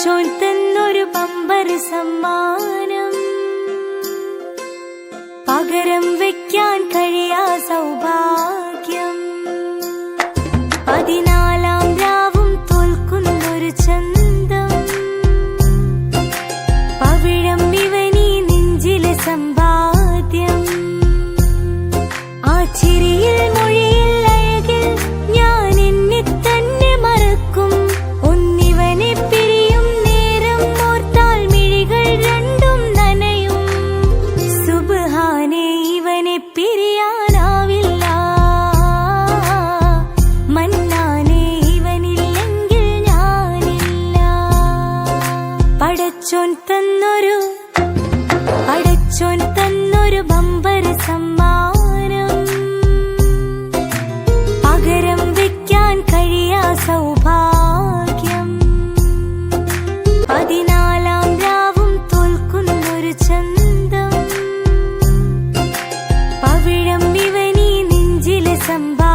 പടച്ചോൻ തന്നൊരു ബമ്പർ സമ്മാനം, പകരം വെക്കാൻ കഴിയാ സൗഭാഗ്യം. 14-ാം രാവും തോൽക്കുന്നൊരു ചന്തം, പവിഴം ഇവനീ നെഞ്ചിലെ സമ്പാദ്യം. ആ ചിരിയിൽ മൊഴിയിൽ അഴകിൽ ഞാൻ എന്നെ തന്നെ മറക്കും. ഒന്നിവനെ പിരിയും നേരം ഓർത്താൽ മിഴികൾ രണ്ടും നനയും. സുബ്ഹാനേ, ഇവനെ പിരിയാനാവില്ല. മന്നാനേ, ഇവനില്ലെങ്കിൽ ഞാനില്ല. പടച്ചോൻ തന്നൊരു ബമ്പർ സമ്മാനം, പകരം വെക്കാൻ കഴിയാ സൗഭാഗ്യം. 14-ാം രാവും തോൽക്കുന്നൊരു ചന്തം, പവിഴം ഇവനീ നെഞ്ചിലെ സമ്പാദ്യം.